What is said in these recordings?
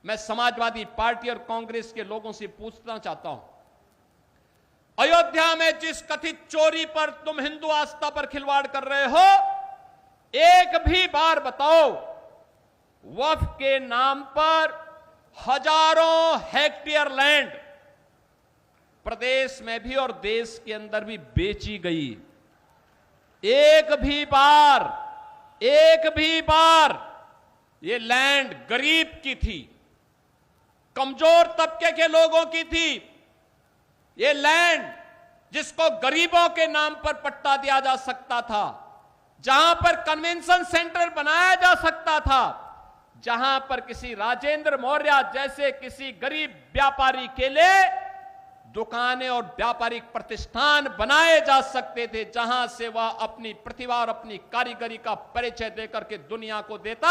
मैं समाजवादी पार्टी और कांग्रेस के लोगों से पूछना चाहता हूं, अयोध्या में जिस कथित चोरी पर तुम हिंदू आस्था पर खिलवाड़ कर रहे हो, एक भी बार बताओ वक्फ के नाम पर हजारों हेक्टेयर लैंड प्रदेश में भी और देश के अंदर भी बेची गई। एक भी बार ये लैंड गरीब की थी, कमजोर तबके के लोगों की थी। ये लैंड जिसको गरीबों के नाम पर पट्टा दिया जा सकता था, जहां पर कन्वेंशन सेंटर बनाया जा सकता था, जहां पर किसी राजेंद्र मौर्य जैसे किसी गरीब व्यापारी के लिए दुकानें और व्यापारिक प्रतिष्ठान बनाए जा सकते थे, जहां से वह अपनी प्रतिभा और अपनी कारीगरी का परिचय देकर के दुनिया को देता।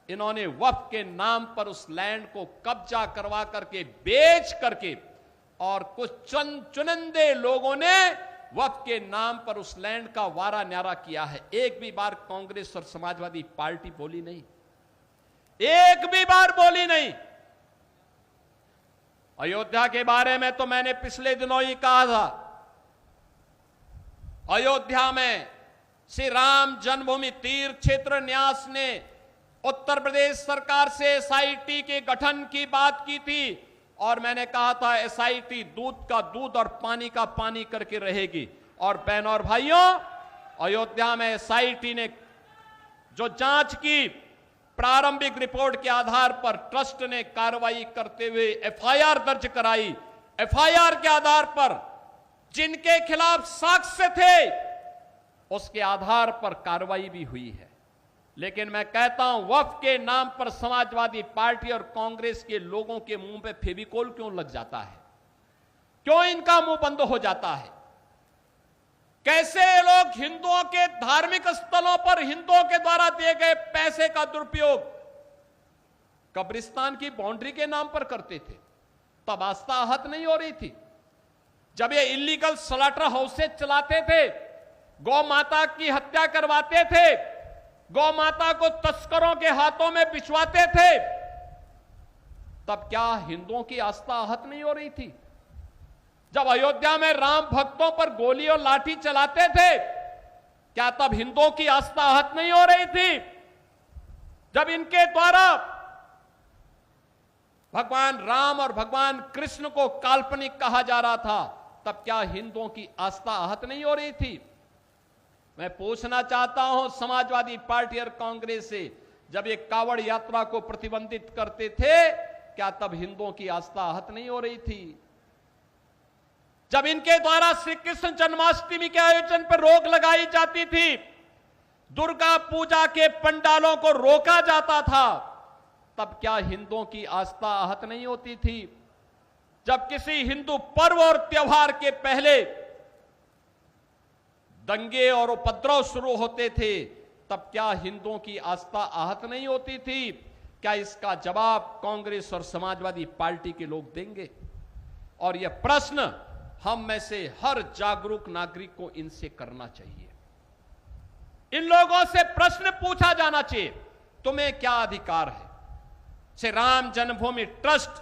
इन्होंने वक्फ के नाम पर उस लैंड को कब्जा करवा करके बेच करके, और कुछ चुनिंदे लोगों ने वक्फ के नाम पर उस लैंड का वारा न्यारा किया है। एक भी बार कांग्रेस और समाजवादी पार्टी बोली नहीं, एक भी बार बोली नहीं। अयोध्या के बारे में तो मैंने पिछले दिनों ही कहा था, अयोध्या में श्री राम जन्मभूमि तीर्थ क्षेत्र न्यास ने उत्तर प्रदेश सरकार से एसआईटी के गठन की बात की थी, और मैंने कहा था एसआईटी दूध का दूध और पानी का पानी करके रहेगी। और बहनों और भाइयों, अयोध्या में एसआईटी ने जो जांच की, प्रारंभिक रिपोर्ट के आधार पर ट्रस्ट ने कार्रवाई करते हुए एफआईआर दर्ज कराई। एफआईआर के आधार पर जिनके खिलाफ साक्ष्य थे, उसके आधार पर कार्रवाई भी हुई है। लेकिन मैं कहता हूं, वक्फ के नाम पर समाजवादी पार्टी और कांग्रेस के लोगों के मुंह पे फेविकोल क्यों लग जाता है? क्यों इनका मुंह बंद हो जाता है? कैसे ये लोग हिंदुओं के धार्मिक स्थलों पर हिंदुओं के द्वारा दिए गए पैसे का दुरुपयोग कब्रिस्तान की बाउंड्री के नाम पर करते थे? तब आस्था आहत नहीं हो रही थी। जब ये इलीगल स्लॉटर हाउसेज चलाते थे, गौ माता की हत्या करवाते थे, गौ माता को तस्करों के हाथों में बिछवाते थे, तब क्या हिंदुओं की आस्था आहत नहीं हो रही थी? जब अयोध्या में राम भक्तों पर गोली और लाठी चलाते थे, क्या तब हिंदुओं की आस्था आहत नहीं हो रही थी? जब इनके द्वारा भगवान राम और भगवान कृष्ण को काल्पनिक कहा जा रहा था, तब क्या हिंदुओं की आस्था आहत नहीं हो रही थी? मैं पूछना चाहता हूं समाजवादी पार्टी और कांग्रेस से, जब ये कावड़ यात्रा को प्रतिबंधित करते थे, क्या तब हिंदुओं की आस्था आहत नहीं हो रही थी? जब इनके द्वारा श्री कृष्ण जन्माष्टमी के आयोजन पर रोक लगाई जाती थी, दुर्गा पूजा के पंडालों को रोका जाता था, तब क्या हिंदुओं की आस्था आहत नहीं होती थी? जब किसी हिंदू पर्व और त्योहार के पहले दंगे और उपद्रव शुरू होते थे, तब क्या हिंदुओं की आस्था आहत नहीं होती थी? क्या इसका जवाब कांग्रेस और समाजवादी पार्टी के लोग देंगे? और यह प्रश्न हम में से हर जागरूक नागरिक को इनसे करना चाहिए। इन लोगों से प्रश्न पूछा जाना चाहिए, तुम्हें क्या अधिकार है? श्री राम जन्मभूमि ट्रस्ट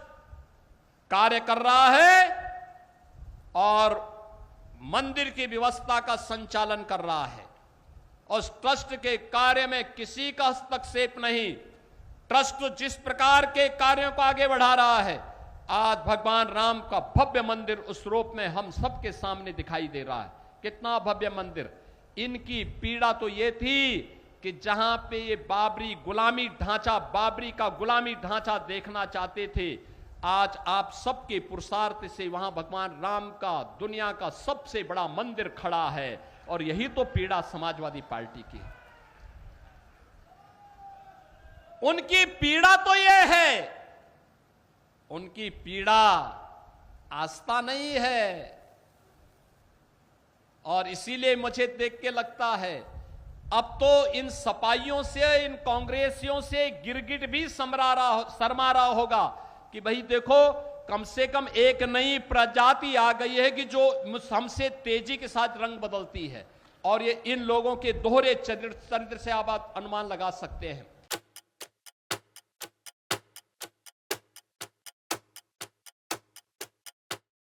कार्य कर रहा है और मंदिर की व्यवस्था का संचालन कर रहा है। उस ट्रस्ट के कार्य में किसी का हस्तक्षेप नहीं। ट्रस्ट जिस प्रकार के कार्यों को आगे बढ़ा रहा है, आज भगवान राम का भव्य मंदिर उस रूप में हम सबके सामने दिखाई दे रहा है। कितना भव्य मंदिर! इनकी पीड़ा तो ये थी कि जहां पे ये बाबरी का गुलामी ढांचा देखना चाहते थे, आज आप सबके पुरुषार्थ से वहां भगवान राम का दुनिया का सबसे बड़ा मंदिर खड़ा है। और यही तो पीड़ा समाजवादी पार्टी की है। उनकी पीड़ा तो यह है, उनकी पीड़ा आस्था नहीं है। और इसीलिए मुझे देख के लगता है, अब तो इन सपाइयों से, इन कांग्रेसियों से गिरगिट भी शर्मा रहा होगा कि भाई देखो, कम से कम एक नई प्रजाति आ गई है कि जो हमसे तेजी के साथ रंग बदलती है। और ये इन लोगों के दोहरे चरित्र से आप अनुमान लगा सकते हैं।